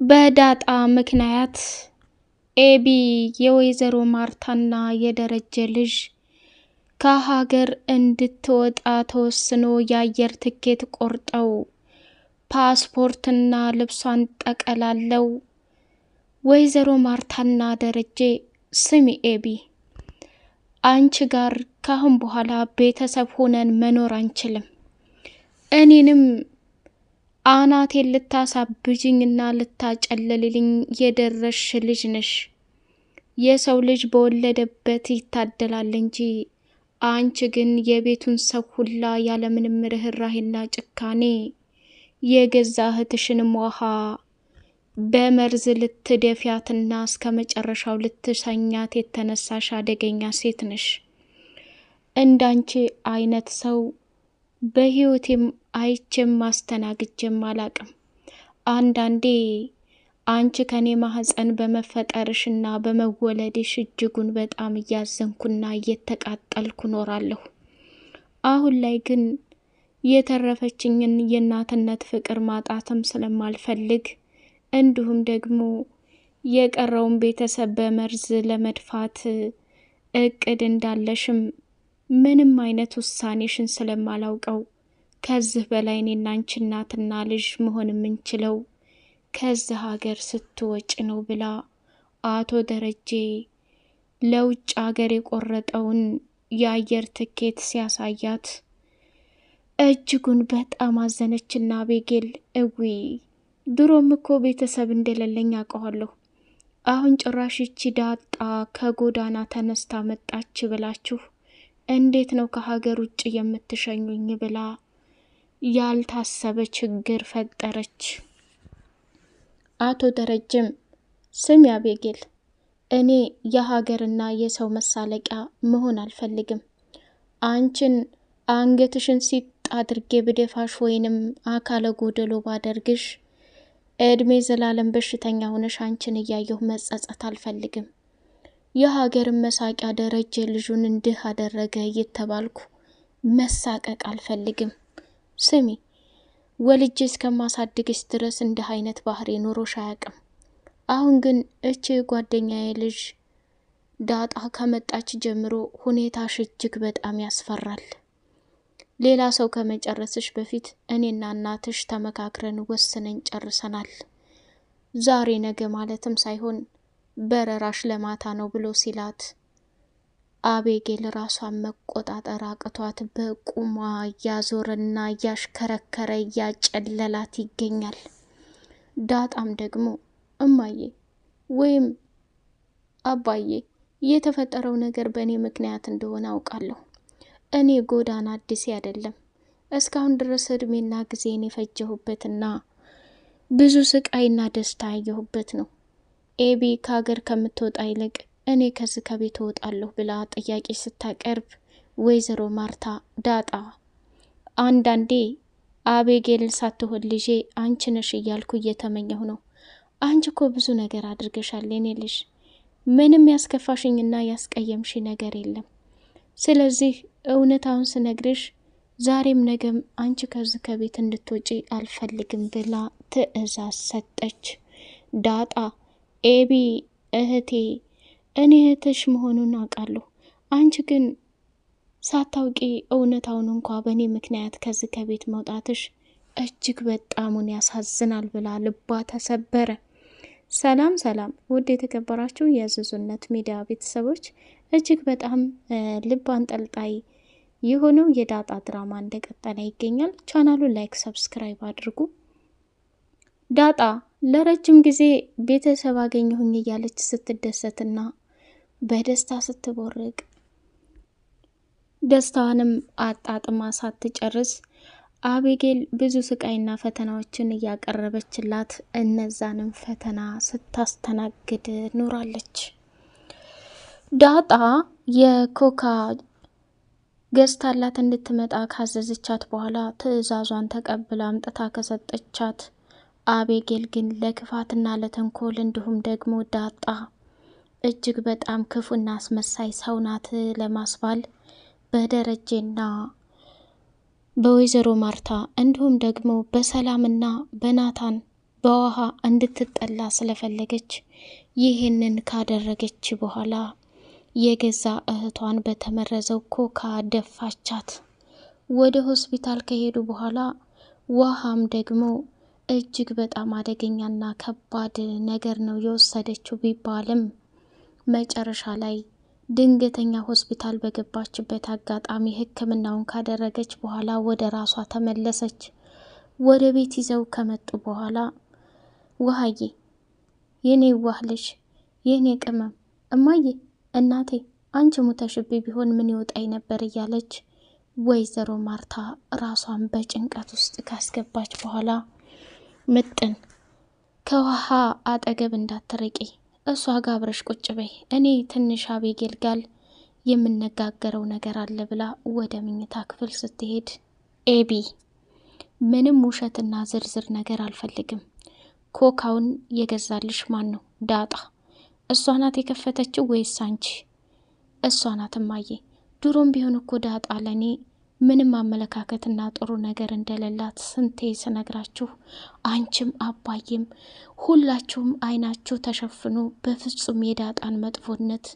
በዳጣ ምክንያት ኤቢ የወይዘሮ ማርታና የደረጀ ልጅ ከሀገር እንድትወጣ ተወስኖ የአየር ትኬት ቆርጠው ፓስፖርትና ልብሷን ጠቀላለው ወይዘሮ ማርታና ደረጀ ስሚ ኤቢ አንቺ ጋር ካሁን በኋላ ቤተሰብ ሆነን መኖር አንችልም። እኔንም አናቴን ልታሳብጅኝና ልታጨለልልኝ የደረሽ ልጅ ነሽ። የሰው ልጅ በወለደበት ይታደላል እንጂ አንቺ ግን የቤቱን ሰው ሁላ ያለምንም ርህራሄና ጭካኔ የገዛ እህትሽንም ውሃ በመርዝ ልትደፊያትና እስከ መጨረሻው ልትሰኛት የተነሳሽ አደገኛ ሴት ነሽ። እንዳንቺ አይነት ሰው በህይወቴም አይቼም ማስተናግጄም አላቅም። አንዳንዴ አንቺ ከኔ ማህፀን በመፈጠርሽና በመወለድሽ እጅጉን በጣም እያዘንኩና እየተቃጠልኩ ኖራለሁ። አሁን ላይ ግን የተረፈችኝን የእናትነት ፍቅር ማጣትም ስለማልፈልግ እንዲሁም ደግሞ የቀረውን ቤተሰብ በመርዝ ለመድፋት እቅድ እንዳለሽም ምንም አይነት ውሳኔሽን ስለማላውቀው ከዚህ በላይ እኔና አንቺ እናትና ልጅ መሆን የምንችለው ከዚህ ሀገር ስትወጭ ነው ብላ አቶ ደረጀ ለውጭ ሀገር የቆረጠውን የአየር ትኬት ሲያሳያት እጅጉን በጣም አዘነችና አቤጌል እዊ ድሮም እኮ ቤተሰብ እንደሌለኝ አውቀዋለሁ። አሁን ጭራሽ ይቺ ዳጣ ከጎዳና ተነስታ መጣች ብላችሁ እንዴት ነው ከሀገር ውጭ የምትሸኙኝ ብላ ያልታሰበ ችግር ፈጠረች። አቶ ደረጀም ስሚ አቤጌል እኔ የሀገርና የሰው መሳለቂያ መሆን አልፈልግም። አንቺን አንገትሽን ሲጥ አድርጌ ብደፋሽ ወይንም አካለ ጎደሎ ባደርግሽ እድሜ ዘላለም በሽተኛ ሆነሽ አንቺን እያየሁ መጸጸት አልፈልግም። የሀገርን መሳቂያ ደረጀ ልጁን እንዲህ አደረገ እየተባልኩ መሳቀቅ አልፈልግም። ስሚ ወልጄ እስከማሳድግሽ ድረስ እንዲህ አይነት ባህሪ ኖሮሽ አያውቅም። አሁን ግን እቺ ጓደኛዬ ልጅ ዳጣ ከመጣች ጀምሮ ሁኔታሽ እጅግ በጣም ያስፈራል። ሌላ ሰው ከመጨረስሽ በፊት እኔና እናትሽ ተመካክረን ወስነን ጨርሰናል። ዛሬ ነገ ማለትም ሳይሆን በረራሽ ለማታ ነው ብሎ ሲላት አቤጌል ራሷን መቆጣጠር አቅቷት በቁሟ እያዞረና እያሽከረከረ እያጨለላት ይገኛል። ዳጣም ደግሞ እማዬ ወይም አባዬ የተፈጠረው ነገር በእኔ ምክንያት እንደሆነ አውቃለሁ። እኔ ጎዳና አዲስ አይደለም። እስካሁን ድረስ እድሜና ጊዜን የፈጀሁበትና ብዙ ስቃይና ደስታ ያየሁበት ነው። ኤቢ ከሀገር ከምትወጣ ይልቅ እኔ ከዚህ ከቤት እወጣለሁ ብላ ጥያቄ ስታቀርብ ወይዘሮ ማርታ ዳጣ አንዳንዴ አቤጌል ሳትሆን ልጄ አንቺ ነሽ እያልኩ እየተመኘሁ ነው። አንቺ እኮ ብዙ ነገር አድርገሻል የኔ ልጅ፣ ምንም ያስከፋሽኝና ያስቀየምሽ ነገር የለም። ስለዚህ እውነታውን ስነግርሽ ዛሬም ነገም አንቺ ከዚህ ከቤት እንድትወጪ አልፈልግም ብላ ትዕዛዝ ሰጠች። ዳጣ ኤቢ እህቴ እኔ እህትሽ መሆኑን አውቃለሁ። አንቺ ግን ሳታውቂ እውነታውን እንኳ በእኔ ምክንያት ከዚህ ከቤት መውጣትሽ እጅግ በጣሙን ያሳዝናል ብላ ልቧ ተሰበረ። ሰላም ሰላም ውድ የተከበራችሁ የዝዙነት ሚዲያ ቤተሰቦች እጅግ በጣም ልብ አንጠልጣይ የሆነው የዳጣ ድራማ እንደቀጠለ ይገኛል። ቻናሉን ላይክ ሰብስክራይብ አድርጉ። ዳጣ ለረጅም ጊዜ ቤተሰብ አገኘሁኝ እያለች ስትደሰትና በደስታ ስትቦርቅ ደስታዋንም አጣጥማ ሳትጨርስ አቤጌል ብዙ ስቃይና ፈተናዎችን እያቀረበችላት እነዛንም ፈተና ስታስተናግድ ኖራለች። ዳጣ የኮካ ገዝታላት እንድትመጣ ካዘዘቻት በኋላ ትዕዛዟን ተቀብላ አምጥታ ከሰጠቻት አቤጌል ግን ለክፋትና ለተንኮል እንዲሁም ደግሞ ዳጣ እጅግ በጣም ክፉና አስመሳይ ሰው ናት ለማስባል በደረጀና በወይዘሮ ማርታ እንዲሁም ደግሞ በሰላምና በናታን በውሃ እንድትጠላ ስለፈለገች ይህንን ካደረገች በኋላ የገዛ እህቷን በተመረዘው ኮካ ደፋቻት። ወደ ሆስፒታል ከሄዱ በኋላ ውሃም ደግሞ እጅግ በጣም አደገኛና ከባድ ነገር ነው የወሰደችው ቢባልም መጨረሻ ላይ ድንገተኛ ሆስፒታል በገባችበት አጋጣሚ ሕክምናውን ካደረገች በኋላ ወደ ራሷ ተመለሰች። ወደ ቤት ይዘው ከመጡ በኋላ ውሃዬ፣ የኔ ዋህ ልጅ፣ የኔ ቅመም፣ እማዬ፣ እናቴ፣ አንቺ ሙተሽብኝ ቢሆን ምን ይወጣኝ ነበር እያለች ወይዘሮ ማርታ ራሷን በጭንቀት ውስጥ ካስገባች በኋላ ምጥን ከውሃ አጠገብ እንዳትርቂ፣ እሷ ጋር አብረሽ ቁጭ በይ፣ እኔ ትንሽ አቤጌል ጋር የምነጋገረው ነገር አለ ብላ ወደ መኝታ ክፍል ስትሄድ ኤቢ ምንም ውሸትና ዝርዝር ነገር አልፈልግም። ኮካውን የገዛልሽ ማን ነው? ዳጣ። እሷ ናት የከፈተችው ወይስ አንቺ? እሷ ናት እማዬ። ድሮም ቢሆን እኮ ዳጣ ለኔ ምንም አመለካከትና ጥሩ ነገር እንደሌላት ስንቴ ስነግራችሁ አንቺም አባዬም ሁላችሁም አይናችሁ ተሸፍኖ በፍጹም የዳጣን መጥፎነት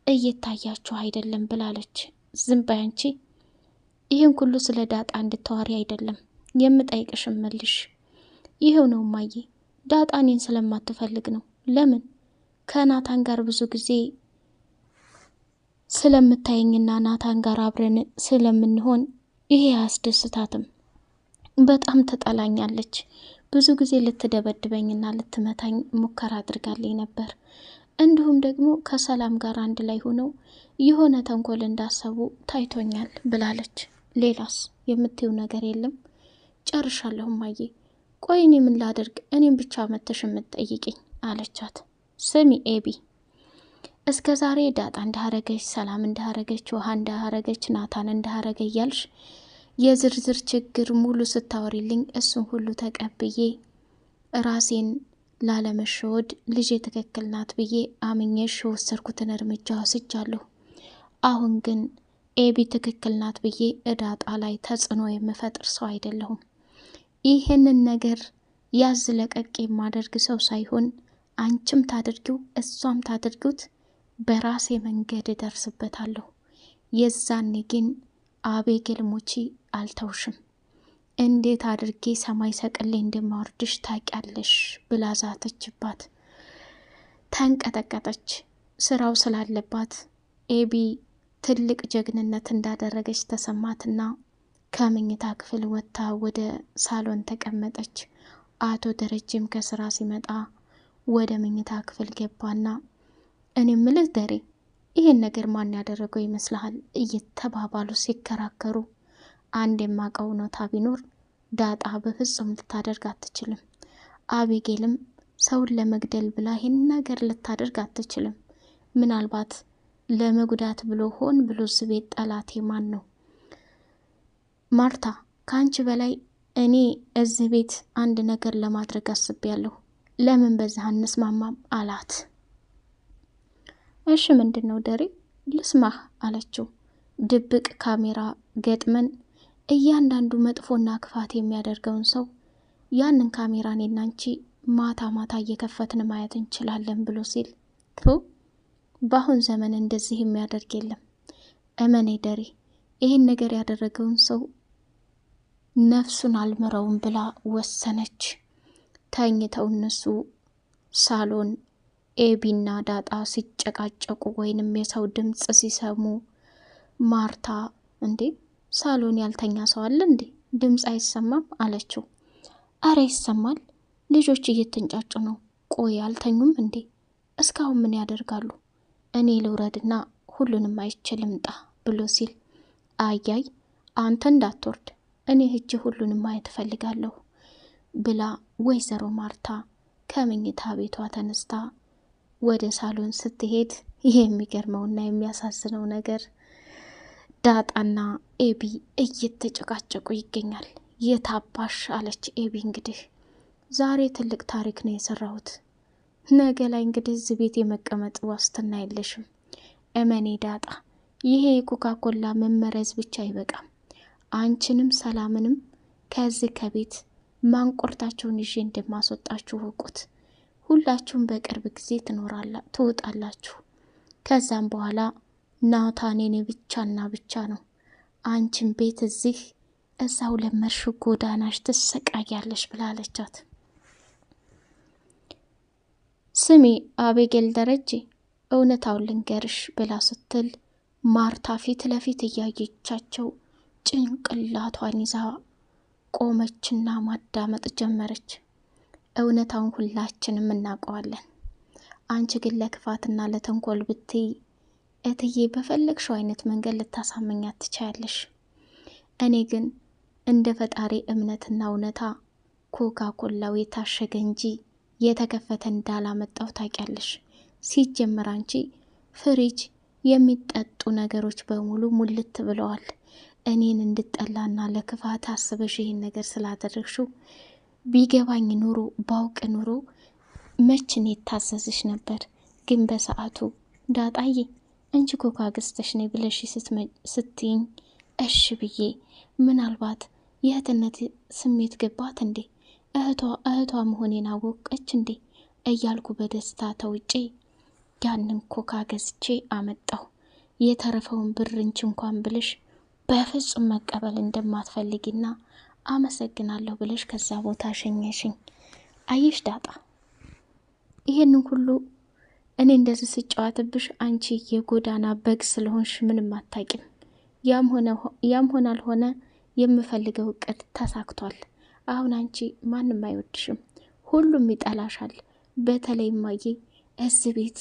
እየታያችሁ አይደለም ብላለች። ዝም በይ አንቺ። ይህን ሁሉ ስለ ዳጣ እንድታወሪ አይደለም የምጠይቅሽ መልሽ። ይሄው ነው እማዬ፣ ዳጣ እኔን ስለማትፈልግ ነው። ለምን? ከናታን ጋር ብዙ ጊዜ ስለምታየኝና ናታን ጋር አብረን ስለምንሆን ይሄ አያስደስታትም። በጣም ትጠላኛለች። ብዙ ጊዜ ልትደበድበኝና ልትመታኝ ሙከራ አድርጋልኝ ነበር። እንዲሁም ደግሞ ከሰላም ጋር አንድ ላይ ሆነው የሆነ ተንኮል እንዳሰቡ ታይቶኛል ብላለች። ሌላስ የምትይው ነገር የለም? ጨርሻለሁ እማዬ። ቆይ እኔ ምን ላድርግ? እኔም ብቻ መተሽ የምትጠይቅኝ አለቻት። ስሚ ኤቢ፣ እስከ ዛሬ ዳጣ እንዳረገች፣ ሰላም እንዳረገች፣ ውሃ እንዳረገች፣ ናታን እንዳረገ እያልሽ የዝርዝር ችግር ሙሉ ስታወሪልኝ እሱን ሁሉ ተቀብዬ ራሴን ላለመሸወድ ልጄ ትክክል ናት ብዬ አምኜሽ የወሰድኩትን እርምጃ ወስጃለሁ። አሁን ግን ኤቢ ትክክል ናት ብዬ ዳጣ ላይ ተጽዕኖ የምፈጥር ሰው አይደለሁም። ይህንን ነገር ያዝ ለቀቅ የማደርግ ሰው ሳይሆን አንቺም ታድርጊው እሷም ታድርጉት በራሴ መንገድ እደርስበታለሁ። የዛኔ ግን አቤጌል ሞቺ አልተውሽም። እንዴት አድርጌ ሰማይ ሰቅሌ እንደማወርድሽ ታውቂያለሽ ብላ ዛተችባት። ተንቀጠቀጠች። ስራው ስላለባት ኤቢ ትልቅ ጀግንነት እንዳደረገች ተሰማትና ከመኝታ ክፍል ወጥታ ወደ ሳሎን ተቀመጠች። አቶ ደረጀም ከስራ ሲመጣ ወደ መኝታ ክፍል ገባና እኔ ምልህ ደሬ፣ ይሄን ነገር ማን ያደረገው ይመስልሃል? እየተባባሉ ሲከራከሩ አንድ የማውቀው እውነታ ቢኖር ዳጣ በፍጹም ልታደርግ አትችልም። አቤጌልም ሰውን ለመግደል ብላ ይህን ነገር ልታደርግ አትችልም። ምናልባት ለመጉዳት ብሎ ሆን ብሎ ስቤት ጠላቴ ማን ነው? ማርታ፣ ከአንቺ በላይ እኔ እዚህ ቤት አንድ ነገር ለማድረግ አስቤያለሁ። ለምን በዚህ አንስማማም አላት። እሺ ምንድን ነው ደሬ? ልስማህ አለችው። ድብቅ ካሜራ ገጥመን እያንዳንዱ መጥፎና ክፋት የሚያደርገውን ሰው ያንን ካሜራ እኔና አንቺ ማታ ማታ እየከፈትን ማየት እንችላለን ብሎ ሲል በአሁን ዘመን እንደዚህ የሚያደርግ የለም። እመኔ ደሬ፣ ይህን ነገር ያደረገውን ሰው ነፍሱን አልምረውም ብላ ወሰነች። ተኝተው እነሱ ሳሎን ኤቢና ዳጣ ሲጨቃጨቁ ወይንም የሰው ድምጽ ሲሰሙ ማርታ እንዴ ሳሎን ያልተኛ ሰው አለ እንዴ? ድምጽ አይሰማም አለችው። አረ ይሰማል፣ ልጆች እየተንጫጩ ነው። ቆይ አልተኙም እንዴ? እስካሁን ምን ያደርጋሉ? እኔ ልውረድና ሁሉንም አይችልም ጣ ብሎ ሲል አያይ አንተ እንዳትወርድ እኔ ሂጄ ሁሉንም ማየት እፈልጋለሁ ብላ ወይዘሮ ማርታ ከመኝታ ቤቷ ተነስታ ወደ ሳሎን ስትሄድ የሚገርመውና የሚያሳዝነው ነገር ዳጣና ኤቢ እየተጨቃጨቁ ይገኛል። የታባሽ አለች ኤቢ። እንግዲህ ዛሬ ትልቅ ታሪክ ነው የሰራሁት። ነገ ላይ እንግዲህ እዚህ ቤት የመቀመጥ ዋስትና የለሽም። እመኔ ዳጣ፣ ይሄ የኮካኮላ መመረዝ ብቻ አይበቃም። አንቺንም ሰላምንም ከዚህ ከቤት ማንቆርታችሁን ይዤ እንደማስወጣችሁ እወቁት። ሁላችሁም በቅርብ ጊዜ ትወጣላችሁ። ከዛም በኋላ ናታን የኔ ብቻና ብቻ ነው። አንቺን ቤት እዛው ለመርሽ ጎዳናሽ ትሰቃያለሽ ብላለቻት። ስሚ አቤጌል ደረጀ እውነታውን ልንገርሽ ብላ ስትል ማርታ ፊት ለፊት እያየቻቸው ጭንቅላቷን ይዛ ቆመችና ማዳመጥ ጀመረች። እውነታውን ሁላችንም እናውቀዋለን። አንቺ ግን ለክፋትና ለተንኮል ብትይ እትዬ በፈለግሽው አይነት መንገድ ልታሳመኛት ትችያለሽ። እኔ ግን እንደ ፈጣሪ እምነትና እውነታ ኮካኮላው የታሸገ እንጂ የተከፈተ እንዳላመጣው ታውቂያለሽ። ሲጀመር አንቺ ፍሪጅ የሚጠጡ ነገሮች በሙሉ ሙልት ብለዋል። እኔን እንድጠላና ለክፋት አስበሽ ይህን ነገር ስላደረግሽው ቢገባኝ ኑሮ ባውቅ ኑሮ መችን የታዘዝሽ ነበር። ግን በሰዓቱ ዳጣዬ እንጂ ኮካ ገዝተሽ ነይ ብለሽ ስትይኝ እሺ ብዬ ምናልባት የእህትነት ስሜት ገባት እንዴ እህቷ መሆኔን አወቀች እንዴ እያልኩ በደስታ ተውጬ ያንን ኮካ ገዝቼ አመጣሁ። የተረፈውን ብር እንኳን ብልሽ በፍጹም መቀበል እንደማትፈልጊና አመሰግናለሁ ብለሽ ከዛ ቦታ ሸኘሽኝ። አይሽ ዳጣ ይሄንን ሁሉ እኔ እንደዚህ ስጫወትብሽ አንቺ የጎዳና በግ ስለሆንሽ ምንም አታውቂም። ያም ሆነ አልሆነ የምፈልገው እቅድ ተሳክቷል። አሁን አንቺ ማንም አይወድሽም፣ ሁሉም ይጠላሻል። በተለይ ማዬ እዚህ ቤት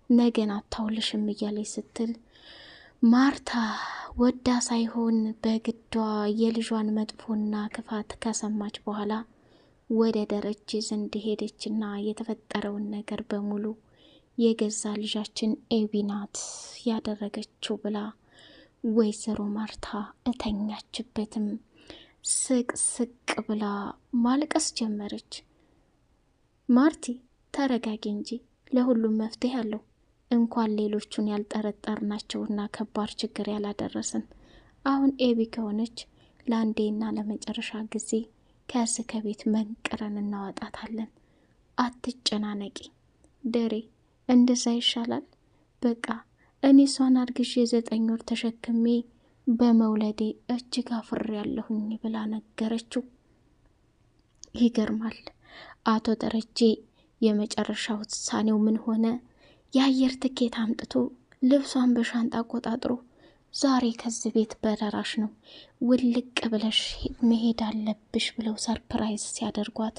ነገን አታውልሽም እያለች ስትል ማርታ ወዳ ሳይሆን በግዷ የልጇን መጥፎና ክፋት ከሰማች በኋላ ወደ ደረጀ ዘንድ ሄደችና የተፈጠረውን ነገር በሙሉ የገዛ ልጃችን ኤቢ ናት ያደረገችው ብላ ወይዘሮ ማርታ እተኛችበትም ስቅ ብላ ማልቀስ ጀመረች። ማርቲ ተረጋጊ እንጂ ለሁሉም መፍትሄ አለው። እንኳን ሌሎቹን ያልጠረጠርናቸውና ከባድ ችግር ያላደረስን አሁን ኤቢ ከሆነች ለአንዴና ለመጨረሻ ጊዜ ከዚህ ከቤት መንቅረን እናወጣታለን። አትጨናነቂ ደሬ፣ እንደዛ ይሻላል። በቃ እኔ እሷን አርግዤ 9 ወር ተሸክሜ በመውለዴ እጅግ አፍሬያለሁኝ ብላ ነገረችው። ይገርማል። አቶ ደረጀ የመጨረሻ ውሳኔው ምን ሆነ? የአየር ትኬት አምጥቶ ልብሷን በሻንጣ አቆጣጥሮ ዛሬ ከዚህ ቤት በረራሽ ነው ውልቅ ብለሽ መሄድ አለብሽ ብለው ሰርፕራይዝ ሲያደርጓት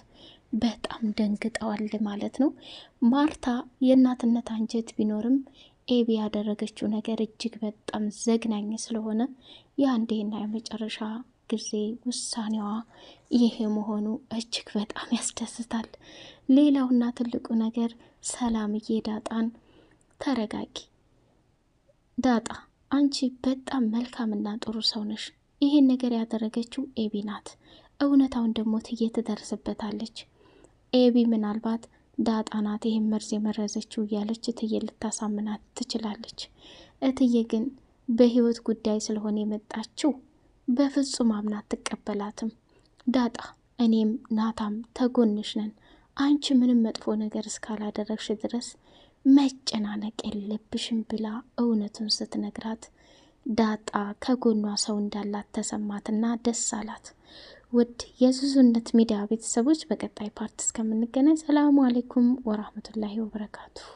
በጣም ደንግጠዋል ማለት ነው። ማርታ የእናትነት አንጀት ቢኖርም ኤቢ ያደረገችው ነገር እጅግ በጣም ዘግናኝ ስለሆነ የአንዴና የመጨረሻ ጊዜ ውሳኔዋ ይሄ መሆኑ እጅግ በጣም ያስደስታል። ሌላውና ትልቁ ነገር ሰላምዬ ዳጣን ተረጋጊ ዳጣ፣ አንቺ በጣም መልካምና ጥሩ ሰው ነሽ። ይሄን ነገር ያደረገችው ኤቢ ናት። እውነታውን ደግሞ ትዬ ትደርስበታለች። ኤቢ ምናልባት ዳጣ ናት ይሄን መርዝ የመረዘችው እያለች እትዬ ልታሳምናት ትችላለች። እትዬ ግን በህይወት ጉዳይ ስለሆነ የመጣችው በፍጹም አምና አትቀበላትም። ዳጣ እኔም ናታም ተጎንሽ ነን። አንቺ ምንም መጥፎ ነገር እስካላደረግሽ ድረስ መጨናነቅ የለብሽም ብላ እውነቱን ስትነግራት ዳጣ ከጎኗ ሰው እንዳላት ተሰማትና ደስ አላት። ውድ የዙዙነት ሚዲያ ቤተሰቦች በቀጣይ ፓርት እስከምንገናኝ ሰላሙ አለይኩም ወራህመቱላሂ ወበረካቱሁ።